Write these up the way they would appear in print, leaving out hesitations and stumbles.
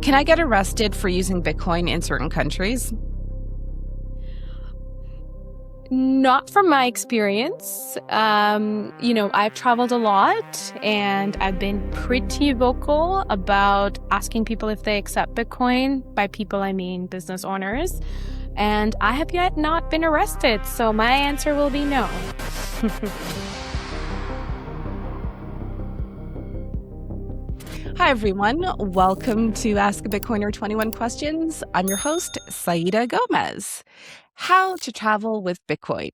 Can I get arrested for using Bitcoin in certain countries? Not from my experience. I've traveled a lot and I've been pretty vocal about asking people if they accept Bitcoin. By people, I mean business owners. And I have yet not been arrested, so my answer will be no. Hi, everyone. Welcome to Ask a Bitcoiner 21 Questions. I'm your host, Saida Gomez. How to travel with Bitcoin.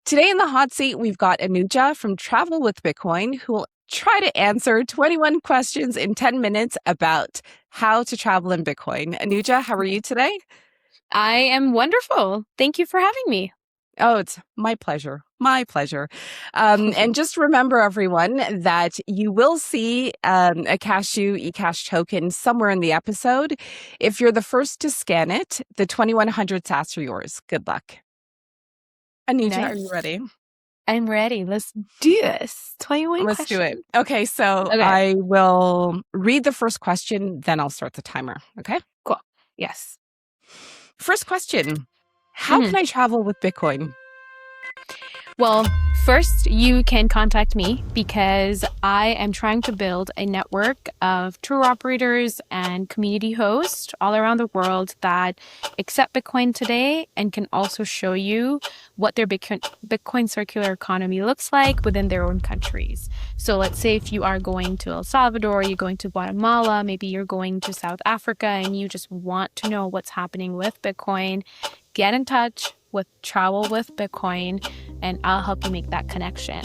Today in the hot seat, we've got Anuja from Travel with Bitcoin, who will try to answer 21 questions in 10 minutes about how to travel in Bitcoin. Anuja, how are you today? I am wonderful. Thank you for having me. Oh, it's my pleasure. My pleasure. And just remember, everyone, that you will see a Cashew eCash token somewhere in the episode. If you're the first to scan it, the 2100 sats are yours. Good luck. Anuja, Are you ready? I'm ready. Let's do this. 21 Let's questions. do it. Okay, so I will read the first question, then I'll start the timer. Okay? Cool. Yes. First question. How can I travel with Bitcoin? Well, first, you can contact me because I am trying to build a network of tour operators and community hosts all around the world that accept Bitcoin today and can also show you what their Bitcoin circular economy looks like within their own countries. So let's say if you are going to El Salvador, you're going to Guatemala, maybe you're going to South Africa, and you just want to know what's happening with Bitcoin, get in touch with Travel with Bitcoin, and I'll help you make that connection.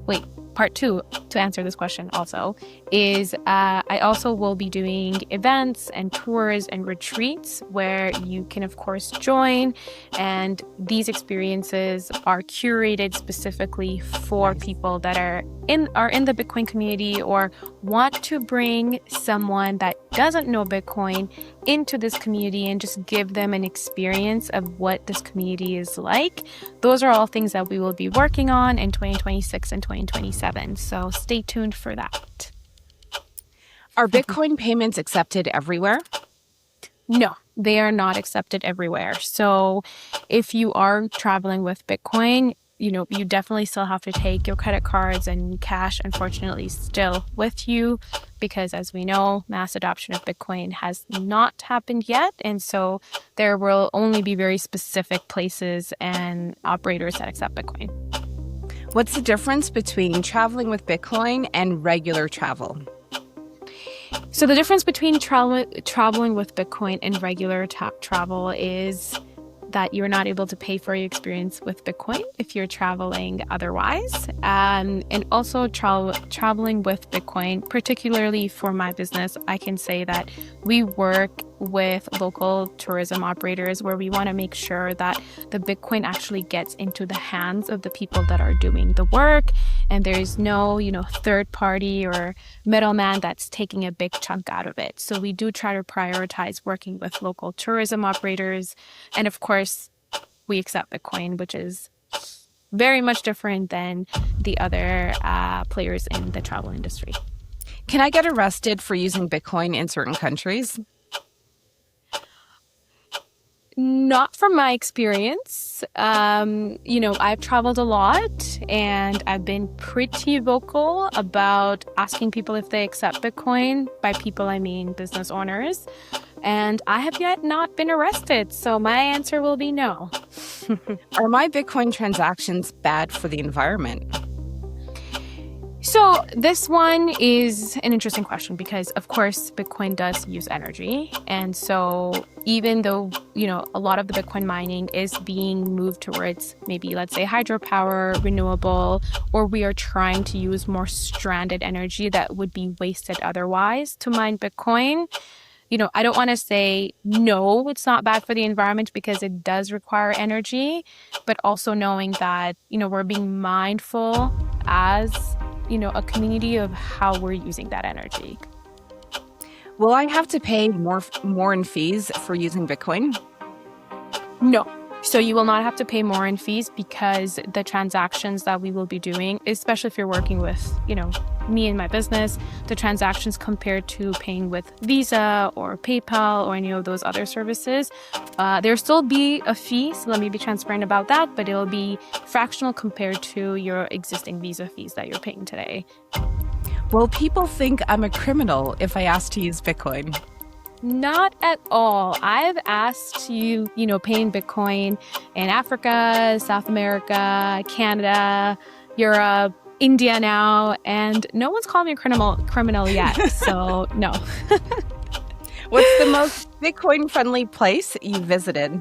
Wait, part two to answer this question also is I also will be doing events and tours and retreats where you can, of course, join. And these experiences are curated specifically for people that are in the Bitcoin community or want to bring someone that doesn't know Bitcoin into this community and just give them an experience of what this community is like. Those are all things that we will be working on in 2026 and 2027. So stay tuned for that. Are Bitcoin payments accepted everywhere? No, they are not accepted everywhere. So if you are traveling with Bitcoin, you definitely still have to take your credit cards and cash, unfortunately, still with you, because as we know, mass adoption of Bitcoin has not happened yet. And so there will only be very specific places and operators that accept Bitcoin. What's the difference between traveling with Bitcoin and regular travel? So the difference between traveling with Bitcoin and regular travel is that you're not able to pay for your experience with Bitcoin if you're traveling otherwise. And also traveling with Bitcoin, particularly for my business, I can say that we work with local tourism operators where we want to make sure that the Bitcoin actually gets into the hands of the people that are doing the work. And there's no, third party or middleman that's taking a big chunk out of it. So we do try to prioritize working with local tourism operators. And of course, we accept Bitcoin, which is very much different than the other players in the travel industry. Can I get arrested for using Bitcoin in certain countries? Not from my experience. I've traveled a lot and I've been pretty vocal about asking people if they accept Bitcoin. By people, I mean business owners. And I have yet not been arrested, so my answer will be no. Are my Bitcoin transactions bad for the environment? So this one is an interesting question because, of course, Bitcoin does use energy. And so even though, a lot of the Bitcoin mining is being moved towards maybe, let's say, hydropower, renewable, or we are trying to use more stranded energy that would be wasted otherwise to mine Bitcoin, I don't want to say, no, it's not bad for the environment because it does require energy, but also knowing that, we're being mindful as a community of how we're using that energy. Will I have to pay more in fees for using Bitcoin? No. So you will not have to pay more in fees because the transactions that we will be doing, especially if you're working with, me and my business, the transactions compared to paying with Visa or PayPal or any of those other services, there'll still be a fee. So let me be transparent about that, but it'll be fractional compared to your existing Visa fees that you're paying today. Will people think I'm a criminal if I ask to use Bitcoin? Not at all. I've asked you, paying Bitcoin in Africa, South America, Canada, Europe, India now, and no one's called me a criminal yet. So no. What's the most Bitcoin-friendly place you visited?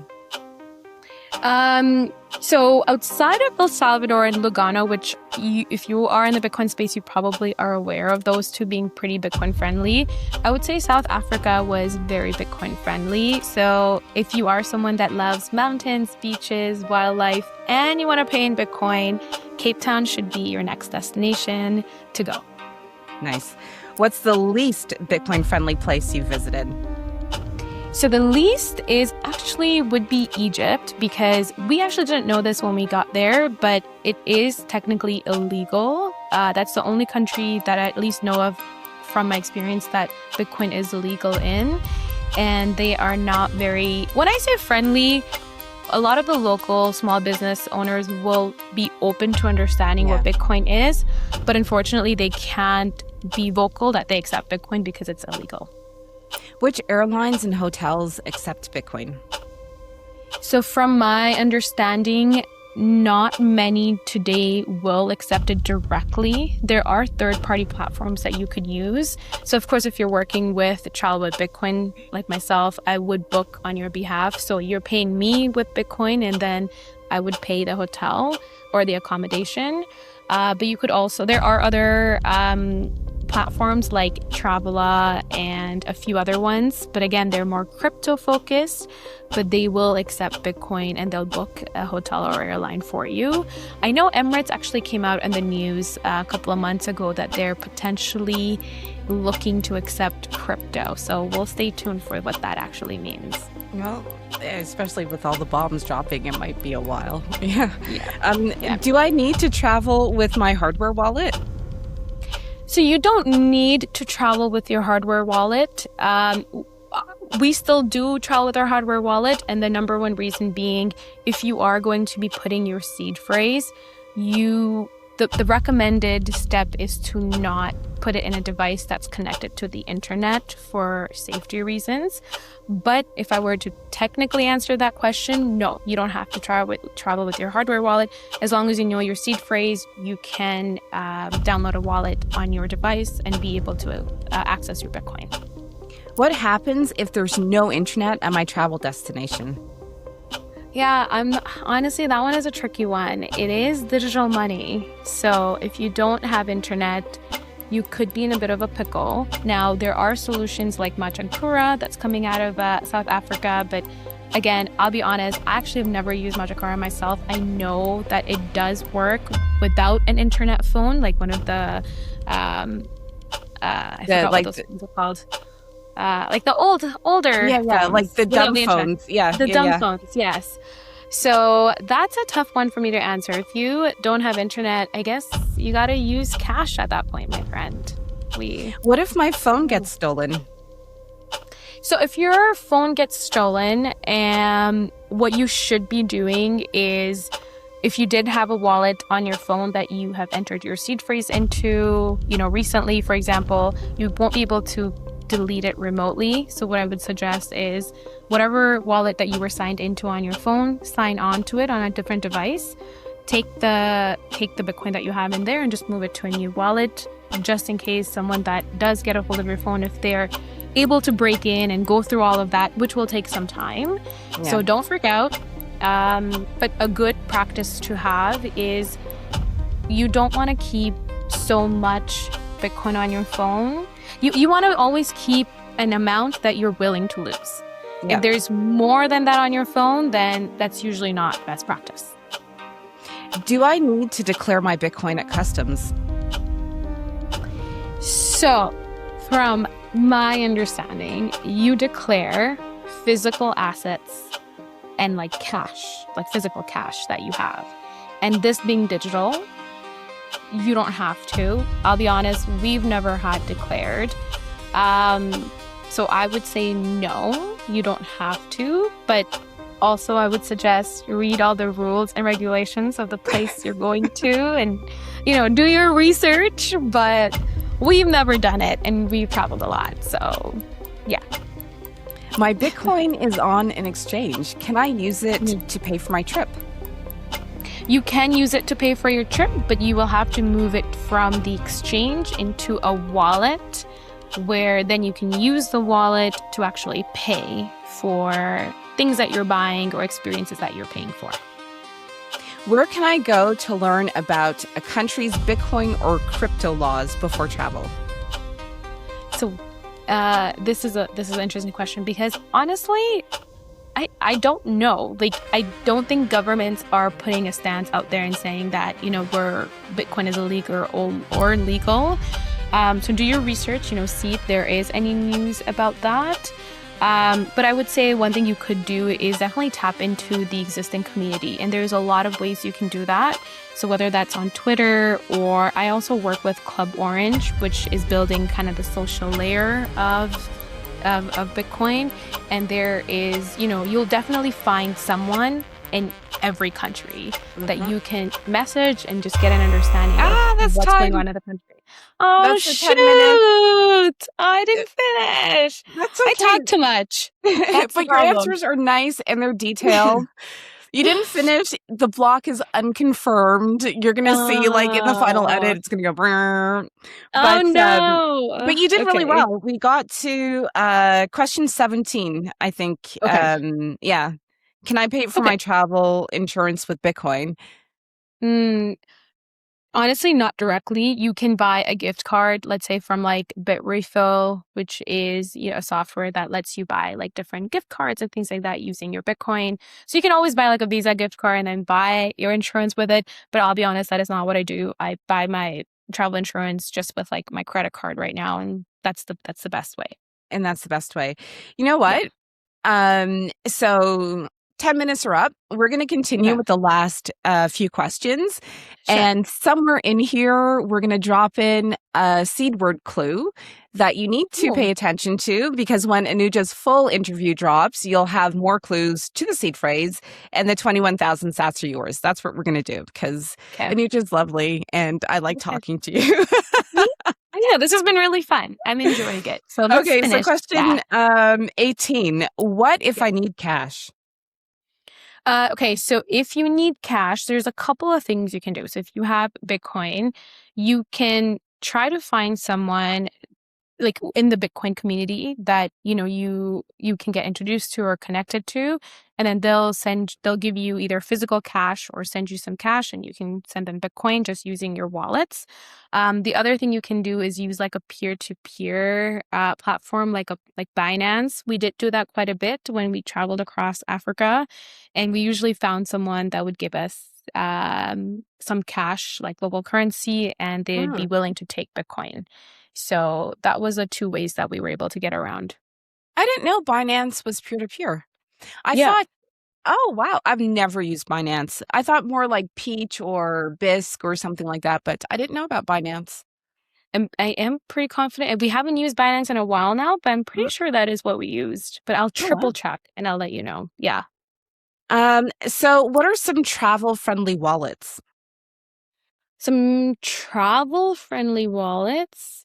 So outside of El Salvador and Lugano, which if you are in the Bitcoin space, you probably are aware of those two being pretty Bitcoin friendly. I would say South Africa was very Bitcoin friendly. So if you are someone that loves mountains, beaches, wildlife, and you want to pay in Bitcoin, Cape Town should be your next destination to go. Nice. What's the least Bitcoin friendly place you visited? So the least would be Egypt, because we actually didn't know this when we got there, but it is technically illegal. That's the only country that I at least know of from my experience that Bitcoin is illegal in. And they are not when I say friendly, a lot of the local small business owners will be open to understanding what Bitcoin is, but unfortunately they can't be vocal that they accept Bitcoin because it's illegal. Which airlines and hotels accept Bitcoin? So from my understanding, not many today will accept it directly. There are third-party platforms that you could use. So of course, if you're working with Travel with Bitcoin, like myself, I would book on your behalf. So you're paying me with Bitcoin, and then I would pay the hotel or the accommodation. But you could also, there are other platforms like Travela and a few other ones. But again, they're more crypto focused, but they will accept Bitcoin and they'll book a hotel or airline for you. I know Emirates actually came out in the news a couple of months ago that they're potentially looking to accept crypto. So we'll stay tuned for what that actually means. Well, especially with all the bombs dropping, it might be a while. Do I need to travel with my hardware wallet? So you don't need to travel with your hardware wallet. We still do travel with our hardware wallet. And the number one reason being, if you are going to be putting your seed phrase, the recommended step is to not put it in a device that's connected to the internet for safety reasons. But if I were to technically answer that question, no, you don't have to travel with your hardware wallet. As long as you know your seed phrase, you can download a wallet on your device and be able to access your Bitcoin. What happens if there's no internet at my travel destination? Yeah, honestly, that one is a tricky one. It is digital money. So if you don't have internet, you could be in a bit of a pickle. Now, there are solutions like Machakura that's coming out of South Africa. But again, I'll be honest, I actually have never used Machakura myself. I know that it does work without an internet phone, like one of the, I forgot what those things are called. Like the older phones, like the dumb phones. The dumb phones, yes. So that's a tough one for me to answer. If you don't have internet, I guess you got to use cash at that point, my friend. What if my phone gets stolen? So if your phone gets stolen, what you should be doing is, if you did have a wallet on your phone that you have entered your seed phrase into, recently, for example, you won't be able to delete it remotely. So what I would suggest is whatever wallet that you were signed into on your phone, sign on to it on a different device. Take the Bitcoin that you have in there and just move it to a new wallet, just in case someone that does get a hold of your phone, if they're able to break in and go through all of that, which will take some time. Yeah. So don't freak out. But a good practice to have is you don't want to keep so much Bitcoin on your phone. You want to always keep an amount that you're willing to lose. Yeah. If there's more than that on your phone, then that's usually not best practice. Do I need to declare my Bitcoin at customs? So, from my understanding, you declare physical assets and like cash, like physical cash that you have. And this being digital, you don't have to. I'll be honest, we've never had declared. So I would say no, you don't have to. But also I would suggest read all the rules and regulations of the place you're going to and, do your research. But we've never done it and we've traveled a lot. So yeah. My Bitcoin is on an exchange. Can I use it to pay for my trip? You can use it to pay for your trip, but you will have to move it from the exchange into a wallet where then you can use the wallet to actually pay for things that you're buying or experiences that you're paying for. Where can I go to learn about a country's Bitcoin or crypto laws before travel? So this is an interesting question because honestly, I don't know. Like, I don't think governments are putting a stance out there and saying that, where Bitcoin is illegal or legal. So do your research, see if there is any news about that. But I would say one thing you could do is definitely tap into the existing community. And there's a lot of ways you can do that. So whether that's on Twitter or I also work with Club Orange, which is building kind of the social layer of Bitcoin. And there is, you'll definitely find someone in every country that you can message and just get an understanding of what's going on in the country. Oh, that's shoot! 10 minutes. I didn't finish. That's okay. I talk too much. But your answers are nice and they're detailed. You didn't finish. The block is unconfirmed. You're going to see, like, in the final edit, it's going to go. Brrr. Oh, no. But you did really well. We got to question 17, I think. Okay. Yeah. Can I pay for my travel insurance with Bitcoin? Honestly, not directly. You can buy a gift card, let's say from like BitRefill, which is a software that lets you buy like different gift cards and things like that using your Bitcoin. So you can always buy like a Visa gift card and then buy your insurance with it. But I'll be honest, that is not what I do. I buy my travel insurance just with like my credit card right now, and that's the best way. And that's the best way. You know what? Yeah. So 10 minutes are up. We're going to continue with the last few questions. Sure. And somewhere in here, we're going to drop in a seed word clue that you need to pay attention to, because when Anuja's full interview drops, you'll have more clues to the seed phrase and the 21,000 sats are yours. That's what we're going to do because Anuja's lovely and I like talking to you. Yeah, this has been really fun. I'm enjoying it. So so question 18. What if I need cash? Okay, so if you need cash, there's a couple of things you can do. So if you have Bitcoin, you can try to find someone like in the Bitcoin community that, you can get introduced to or connected to, and then they'll give you either physical cash or send you some cash and you can send them Bitcoin just using your wallets. The other thing you can do is use like a peer-to-peer platform like Binance. We did do that quite a bit when we traveled across Africa, and we usually found someone that would give us some cash, like local currency, and they'd be willing to take Bitcoin. So that was the two ways that we were able to get around. I didn't know Binance was peer-to-peer. I thought, oh, wow, I've never used Binance. I thought more like Peach or Bisq or something like that, but I didn't know about Binance. I am pretty confident. We haven't used Binance in a while now, but I'm pretty sure that is what we used. But I'll triple check and I'll let you know. Yeah. So what are some travel-friendly wallets? Some travel-friendly wallets?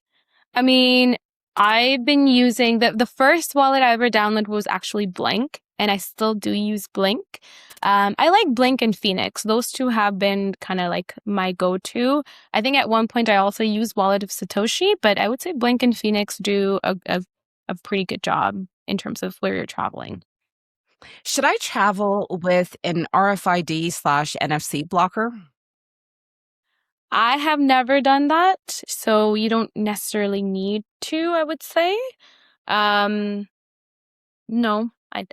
I mean, I've been using the first wallet I ever downloaded was actually Blink, and I still do use Blink. I like Blink and Phoenix. Those two have been kind of like my go-to. I think at one point I also used Wallet of Satoshi, but I would say Blink and Phoenix do a pretty good job in terms of where you're traveling. Should I travel with an RFID/NFC blocker? I have never done that, so you don't necessarily need to, I would say. No, I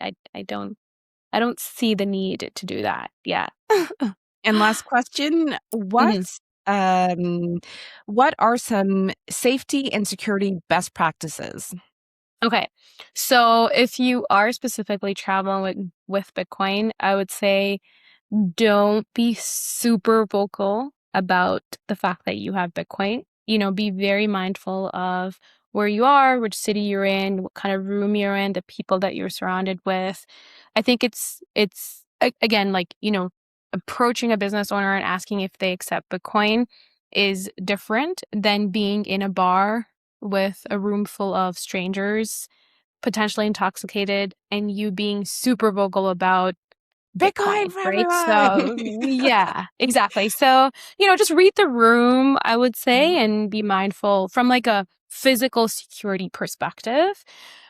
don't see the need to do that. Yeah. And last question, what are some safety and security best practices? Okay. So if you are specifically traveling with Bitcoin, I would say don't be super vocal about the fact that you have Bitcoin. Be very mindful of where you are, which city you're in, what kind of room you're in, the people that you're surrounded with. I think again, like, approaching a business owner and asking if they accept Bitcoin is different than being in a bar with a room full of strangers, potentially intoxicated, and you being super vocal about Bitcoin Bitcoin, for right? everyone. So, yeah, exactly. So, just read the room, I would say, Mhm. and be mindful from like a physical security perspective.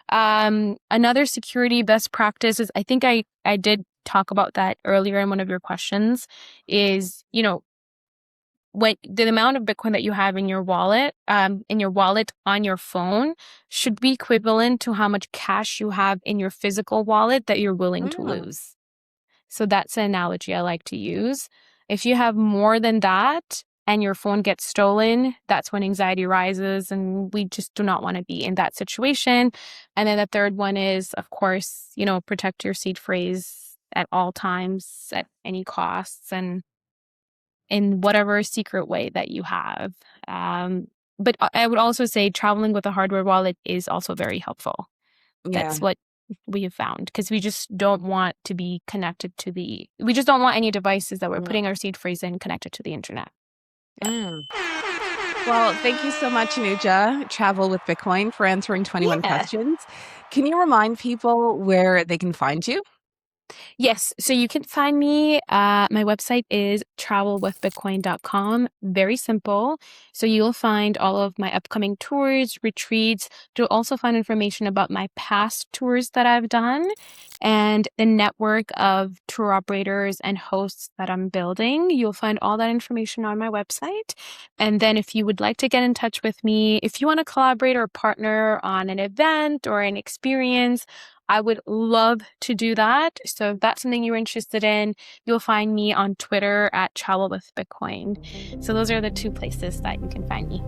Another security best practice is, I think I did talk about that earlier in one of your questions, is, when the amount of Bitcoin that you have in your wallet on your phone should be equivalent to how much cash you have in your physical wallet that you're willing to Mm, lose. So that's an analogy I like to use. If you have more than that and your phone gets stolen, that's when anxiety rises, and we just do not want to be in that situation. And then the third one is, of course, protect your seed phrase at all times, at any costs, and in whatever secret way that you have. But I would also say traveling with a hardware wallet is also very helpful. yeah. That's what we have found, because we just don't want we just don't want any devices that we're Mm, putting our seed phrase in connected to the internet. Yeah. mm. Well, thank you so much, Anuja, Travel with Bitcoin, for answering 21 Yeah. questions. Can you remind people where they can find you? Yes. So you can find me. My website is travelwithbitcoin.com. Very simple. So you'll find all of my upcoming tours, retreats. You'll also find information about my past tours that I've done and the network of tour operators and hosts that I'm building. You'll find all that information on my website. And then if you would like to get in touch with me, if you want to collaborate or partner on an event or an experience, I would love to do that. So if that's something you're interested in, you'll find me on Twitter at Travel with Bitcoin. So those are the two places that you can find me.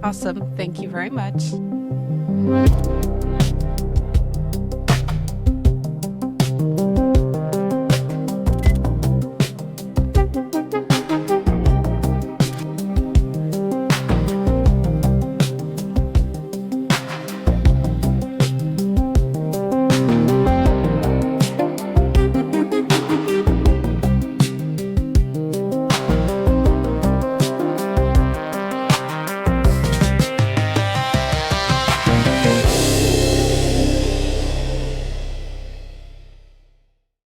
Awesome. Thank you very much.